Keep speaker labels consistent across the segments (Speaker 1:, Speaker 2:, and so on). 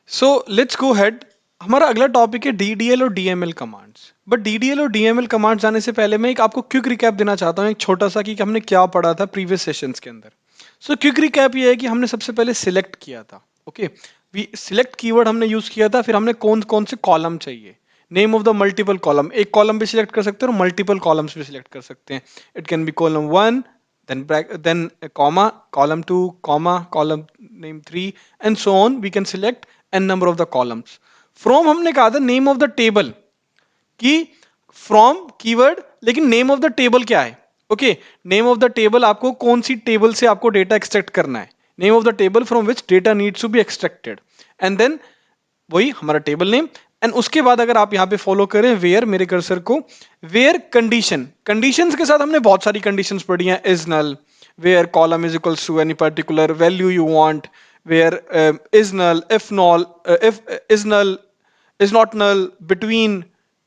Speaker 1: So let's go head. हमारा अगला topic है डीडीएल और डीएमएल कमांड्स। बट डीडीएल और डीएमएल कमांड्स जाने से पहले मैं एक आपको क्विक रिकैप देना चाहता हूँ, एक छोटा सा, कि हमने क्या पढ़ा था प्रीवियस सेशंस के अंदर। सो क्विक रिकैप ये है कि हमने सबसे पहले सिलेक्ट किया था। ओके, वी सिलेक्ट कीवर्ड हमने यूज किया था, फिर हमने कौन कौन से कॉलम चाहिए, name of the multiple column, एक कॉलम भी सिलेक्ट कर सकते हैं और मल्टीपल कॉलम्स भी सिलेक्ट कर सकते हैं। It can be column 1, then comma, column 2, comma, column name 3, and so on. We can select n number of the columns. From हमने कहा था नेम ऑफ द टेबल, कि फ्रॉम कीवर्ड, लेकिन name of the table क्या है? Okay, name of the table, आपको कौन सी table से आपको डेटा एक्सट्रैक्ट करना है, name of the table from which data needs to be extracted, and then वही हमारा टेबल नेम। एंड उसके बाद अगर आप यहाँ पे फॉलो करें वेयर, मेरे कर्सर को, वेयर कंडीशन, कंडीशंस के साथ हमने बहुत सारी कंडीशंस पढ़ी हैं। Is null, where column is equals to any particular value you want, where is null, if is null, is not null, between,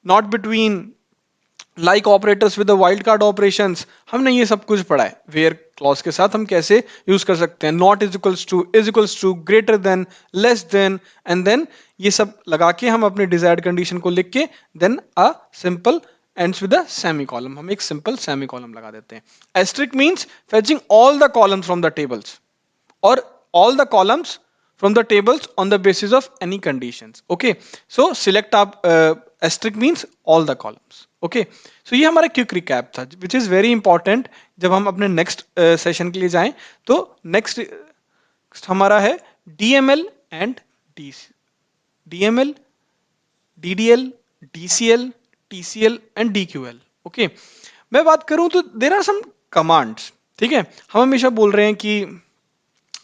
Speaker 1: not between, like operators with the wildcard operations, हमने ये सब कुछ पढ़ा है। Where clause के साथ हम कैसे यूज कर सकते हैं, not is equals to, greater than, less than, and then ये सब लगा के हम अपने डिजायर्ड कंडीशन को लिख के then a simple ends with a semicolon, हम एक सिंपल सेमीकॉलम लगा देते हैं। Asterisk means fetching all the columns from the tables, or all the columns from the tables on the basis of any conditions. Okay, so select up asterisk means all the columns. Okay, so ये हमारा quick recap था, which is very important। जब हम अपने next session के लिए जाएं तो नेक्स्ट हमारा है DML and DML, DDL, DCL, TCL and DQL. Okay, मैं बात करूं तो देयर आर सम कमांड्स। ठीक है, हम हमेशा बोल रहे हैं कि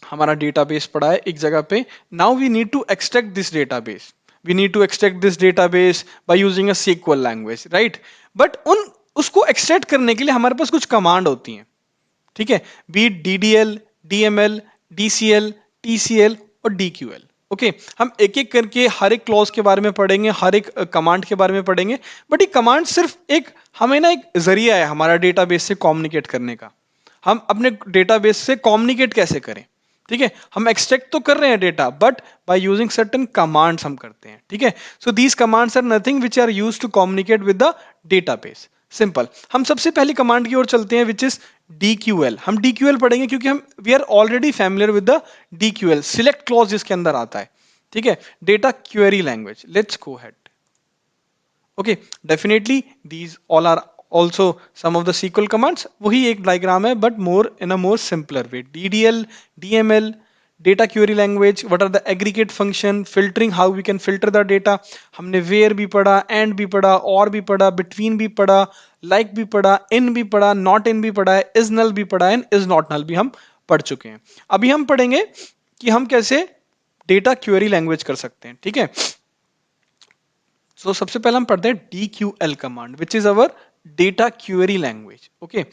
Speaker 1: हमारा डेटाबेस पड़ा है एक जगह पे, now we need to extract this database, we need to extract this database by using a SQL language, right? But उन उसको एक्सट्रैक्ट करने के लिए हमारे पास कुछ कमांड होती हैं। ठीक है, बी डीडीएल, डीएमएल, डीसीएल, टीसीएल और डीक्यूएल। ओके, हम एक एक करके हर एक क्लॉज के बारे में पढ़ेंगे, हर एक कमांड के बारे में पढ़ेंगे। बट ये कमांड सिर्फ एक हमें ना एक जरिया है हमारा डेटाबेस से कम्युनिकेट करने का। हम अपने डेटाबेस से कम्युनिकेट कैसे करें? ठीक है, हम एक्सट्रैक्ट तो कर रहे हैं data, but by using certain commands हम करते हैं। ठीक है, so these commands are nothing which are used to communicate with the database. Simple, हम सबसे पहली कमांड की ओर चलते हैं विच इज डीक्यूएल। हम डीक्यूएल पढ़ेंगे क्योंकि हम we are already familiar with the DQL, select clause जिसके अंदर आता है। ठीक है, data query language. Let's go head. Okay, definitely these all are also some of the SQL commands, वही एक डायग्राम है but more in a more simpler way. DDL, DML, data query language, what are the aggregate function, filtering, how we can filter the data. हमने where भी पढ़ा, and भी पढ़ा, और भी पढ़ा, बिटवीन भी पढ़ा, लाइक भी पढ़ा, इन भी पढ़ा, नॉट इन भी पढ़ा है, इज नल भी पढ़ा है, इज नॉट नल भी हम पढ़ चुके हैं। अभी हम पढ़ेंगे कि हम कैसे डेटा क्वेरी लैंग्वेज कर सकते हैं। ठीक है, सबसे पहले हम पढ़ते हैं DQL command which is our data query language. Okay,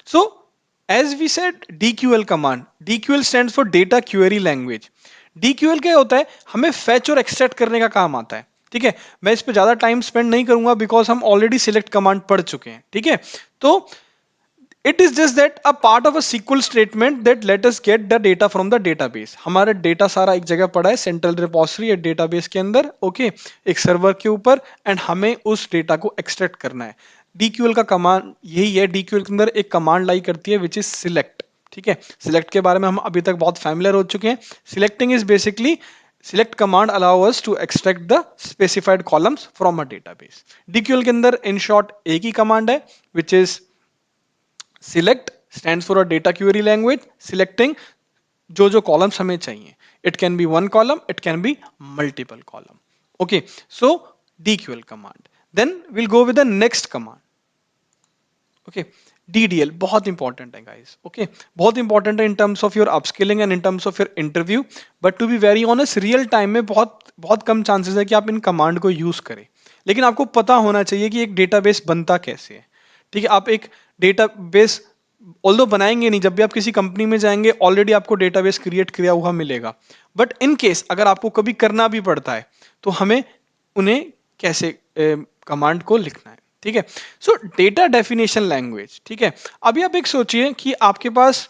Speaker 1: so as we said DQL command, DQL stands for data query language. DQL क्या होता है? हमें फेच और एक्सट्रैक्ट करने का काम आता है। ठीक है, मैं इस पे ज्यादा टाइम स्पेंड नहीं करूंगा बिकॉज हम ऑलरेडी सिलेक्ट कमांड पढ़ चुके हैं। ठीक है, तो it is just that a part of a SQL statement that let us get the data from the database। हमारा डेटा सारा एक जगह पड़ा है, सेंट्रल रिपोजिटरी या डेटाबेस के अंदर। ओके, एक सर्वर के ऊपर, एंड हमें उस डेटा को एक्सट्रैक्ट करना है। DQL का कमांड यही है। DQL के अंदर एक कमांड लाई करती है विच इज सिलेक्ट। ठीक है, सिलेक्ट के बारे में हम अभी तक बहुत फैमिलियर हो चुके हैं। Selecting is basically select command allow us to extract the specified columns from a database। DQL के अंदर इन शॉर्ट एक ही कमांड है which is select, stands for a data query language, selecting जो जो columns हमें चाहिए। It can be one column, it can be multiple column। Okay, so DQL command। Then we'll go with the next command। Okay, DDL बहुत important है guys. Okay, बहुत important है in terms of your upskilling and in terms of your interview. But to be very honest, real time में बहुत बहुत कम chances है कि आप इन कमांड को यूज करें, लेकिन आपको पता होना चाहिए कि एक डेटाबेस बनता कैसे है। ठीक है, आप एक डेटाबेस ऑल्दो बनाएंगे नहीं, जब भी आप किसी कंपनी में जाएंगे ऑलरेडी आपको डेटाबेस क्रिएट किया हुआ मिलेगा। बट इन केस अगर आपको कभी करना भी पड़ता है तो हमें उन्हें कैसे कमांड को लिखना है। ठीक है, सो डेटा डेफिनेशन लैंग्वेज। ठीक है, अभी आप एक सोचिए कि आपके पास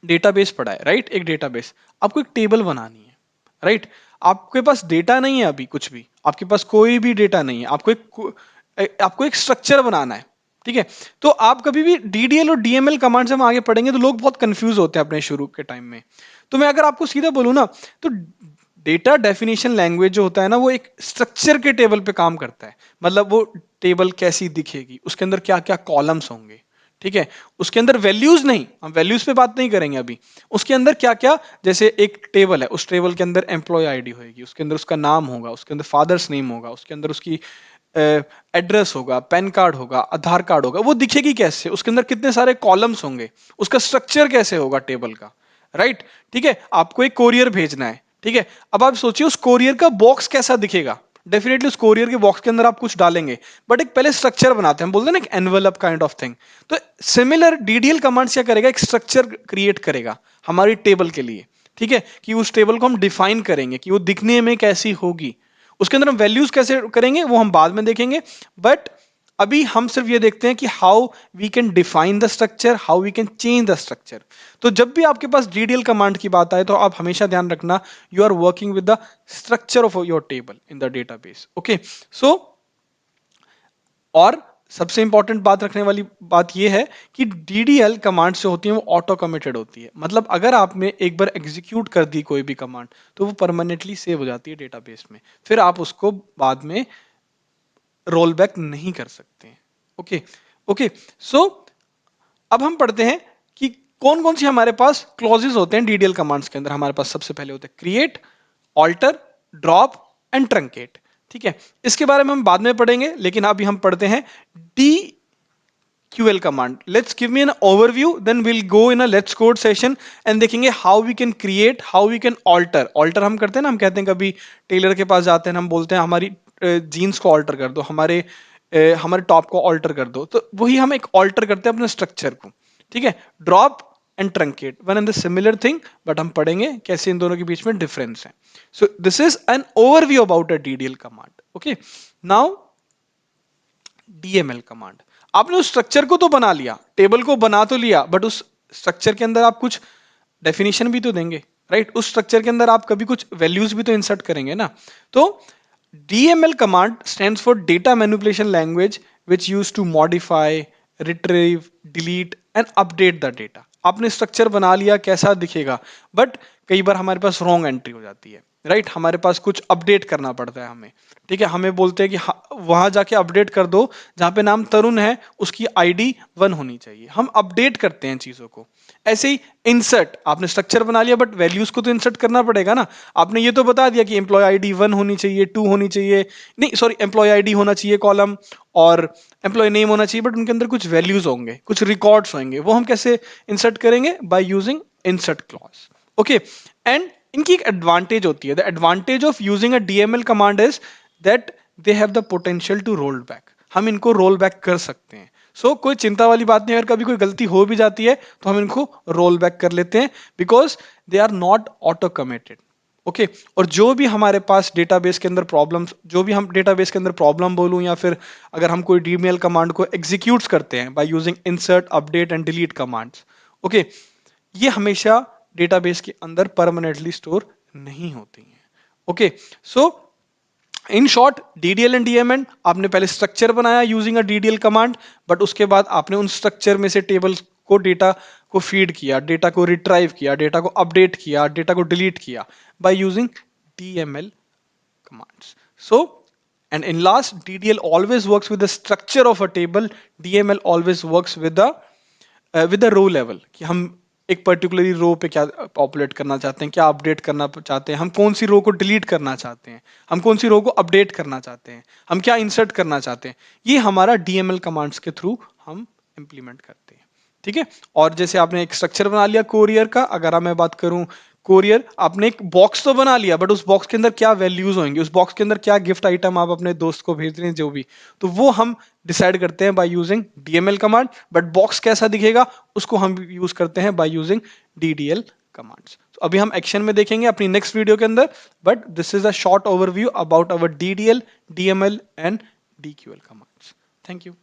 Speaker 1: डेटाबेस पढ़ा है, राइट? एक डेटाबेस, आपको एक टेबल बनानी है, राइट? आपके पास डेटा नहीं है अभी, कुछ भी आपके पास कोई भी डेटा नहीं है, आपको एक स्ट्रक्चर बनाना है, ठीक है? तो आप कभी भी डीडीएल और डीएमएल कमांड से हम आगे पढ़ेंगे तो लोग बहुत कंफ्यूज होते हैं अपने शुरू के टाइम में। तो मैं अगर आपको सीधा बोलूं ना, तो डेटा डेफिनेशन लैंग्वेज जो होता है ना, वो एक स्ट्रक्चर के टेबल पे काम करता है। मतलब वो टेबल कैसी दिखेगी, उसके अंदर क्या क्या कॉलम्स होंगे, ठीक है? उसके अंदर वैल्यूज नहीं, हम वैल्यूज पे बात नहीं करेंगे अभी। उसके अंदर क्या क्या, जैसे एक टेबल है, उस टेबल के अंदर एम्प्लॉय आईडी होगी, उसके अंदर उसका नाम होगा, उसके अंदर फादर्स नेम होगा, उसके अंदर उसकी एड्रेस होगा, पैन कार्ड होगा, आधार कार्ड होगा। वो दिखेगी कैसे, उसके अंदर कितने सारे कॉलम्स होंगे, उसका स्ट्रक्चर कैसे होगा टेबल का, राइट? ठीक है, आपको एक कोरियर भेजना है, ठीक है? अब आप सोचिए उस कोरियर का बॉक्स कैसा दिखेगा। डेफिनेटली उस कोरियर के बॉक्स के अंदर आप कुछ डालेंगे, बट एक पहले स्ट्रक्चर बनाते हैं, हम बोलते हैं ना, एक एनवेलप काइंड ऑफ थिंग। तो सिमिलर डीडीएल कमांड क्या करेगा, एक स्ट्रक्चर क्रिएट करेगा हमारी टेबल के लिए, ठीक है? कि उस टेबल को हम डिफाइन करेंगे कि वो दिखने में कैसी होगी। उसके अंदर हम वैल्यूज कैसे करेंगे वो हम बाद में देखेंगे, बट अभी हम सिर्फ ये देखते हैं कि how we can define the structure, how we can change the structure. तो जब भी आपके पास डीडीएल कमांड की बात आए तो आप हमेशा ध्यान रखना, you are working with the structure of your table in the database. Okay, so और सबसे इंपॉर्टेंट बात रखने वाली बात यह है कि डीडीएल कमांड जो होती है वो ऑटो कमिटेड होती है। मतलब अगर आपने एक बार एग्जीक्यूट कर दी कोई भी कमांड तो वो परमानेंटली सेव हो जाती है डेटाबेस में, फिर आप उसको बाद में रोल बैक नहीं कर सकते हैं। ओके, ओके, सो अब हम पढ़ते हैं कि कौन कौन सी हमारे पास क्लॉजेस होते हैं डीडीएल कमांड्स के अंदर। हमारे पास सबसे पहले होते हैं create, alter, drop and truncate, ठीक है? इसके बारे में हम बाद में पढ़ेंगे, लेकिन अभी हम पढ़ते हैं D QL command. Let's give me an overview, then we'll go in a let's code session and देखेंगे how we can create, how we can alter. Alter हम करते हैं ना, हम कहते हैं कभी टेलर के पास जाते हैं, हम बोलते हैं हमारी जीन्स को ऑल्टर कर दो, हमारे टॉप को ऑल्टर कर दो। तो वही हम एक ऑल्टर करते हैं अपने स्ट्रक्चर को, ठीक है? Drop and truncate, one and the similar thing, but हम पढ़ेंगे कैसे इन दोनों के बीच में डिफरेंस है। So this is an overview about a DDL command. Okay, now DML command. आपने उस स्ट्रक्चर को तो बना लिया, टेबल को बना तो लिया, बट उस स्ट्रक्चर के अंदर आप कुछ डेफिनेशन भी तो देंगे, राइट? उस स्ट्रक्चर के अंदर आप कभी कुछ वैल्यूज भी तो इंसर्ट करेंगे ना। तो DML command stands for data manipulation language which use to modify, retrieve, delete and update the data. आपने स्ट्रक्चर बना लिया, कैसा दिखेगा, बट कई बार हमारे पास रॉन्ग एंट्री हो जाती है, राइट? हमारे पास कुछ अपडेट करना पड़ता है हमें, ठीक है? हमें बोलते हैं कि वहां जाके अपडेट कर दो, जहां पे नाम तरुण है उसकी आईडी 1 होनी चाहिए। हम अपडेट करते हैं चीजों को। ऐसे ही इंसर्ट, आपने स्ट्रक्चर बना लिया बट वैल्यूज को तो इंसर्ट करना पड़ेगा ना। आपने ये तो बता दिया कि एम्प्लॉय आईडी 1 होनी चाहिए, 2 होनी चाहिए, नहीं सॉरी, एम्प्लॉय आईडी होना चाहिए कॉलम, और एम्प्लॉय नेम होना चाहिए, बट उनके अंदर कुछ वैल्यूज होंगे, कुछ रिकॉर्ड्स होंगे, वो हम कैसे इंसर्ट करेंगे? By using insert clause. Okay, and इनकी एक एडवांटेज होती है। The advantage of using a DML command is that they have the potential to roll back. हम इनको रोल बैक कर सकते हैं। सो कोई चिंता वाली बात नहीं, अगर कभी कोई गलती हो भी जाती है तो हम इनको रोल बैक कर लेते हैं, because they are not auto committed. Okay, और जो भी हमारे पास डेटाबेस के अंदर प्रॉब्लम्स, जो भी हम डेटाबेस के अंदर प्रॉब्लम बोलूं, या फिर अगर हम कोई डीएमएल कमांड को एग्जीक्यूट करते हैं bye using insert, update and delete commands, okay, ये हमेशा डेटाबेस के अंदर परमानेंटली स्टोर नहीं होती हैं। Okay, so in short, DDL and DML, आपने पहले स्ट्रक्चर बनाया using a DDL command, but उसके बाद आपने उन स्ट्रक्चर में से टेबल को, डेटा को फीड किया, डेटा को रिट्राइव किया, डेटा को अपडेट किया, डेटा को डिलीट किया by using DML commands. So, and in last, DDL always works with the structure of a table. DML always works with the row level, कि हम एक पर्टिकुलरली रो पे क्या पॉपुलेट करना चाहते हैं, क्या अपडेट करना चाहते हैं, हम कौन सी रो को डिलीट करना चाहते हैं, हम कौन सी रो को अपडेट करना चाहते हैं, हम क्या इंसर्ट करना चाहते हैं, ये हमारा डीएमएल कमांड्स के थ्रू हम इंप्लीमेंट करते हैं, ठीक है? और जैसे आपने एक स्ट्रक्चर बना लिया कोरियर का, अगर मैं बात करूं कोरियर, आपने एक बॉक्स तो बना लिया, बट उस बॉक्स के अंदर क्या वैल्यूज होंगे, उस बॉक्स के अंदर क्या गिफ्ट आइटम आप अपने दोस्त को भेज रहे हैं, जो भी, तो वो हम डिसाइड करते हैं by using DML command, but box कैसा दिखेगा उसको हम यूज करते हैं बाय यूजिंग डीडीएल कमांड्स। तो अभी हम एक्शन में देखेंगे अपनी नेक्स्ट वीडियो के अंदर, but this is a short overview about our DDL, DML and DQL commands. Thank you.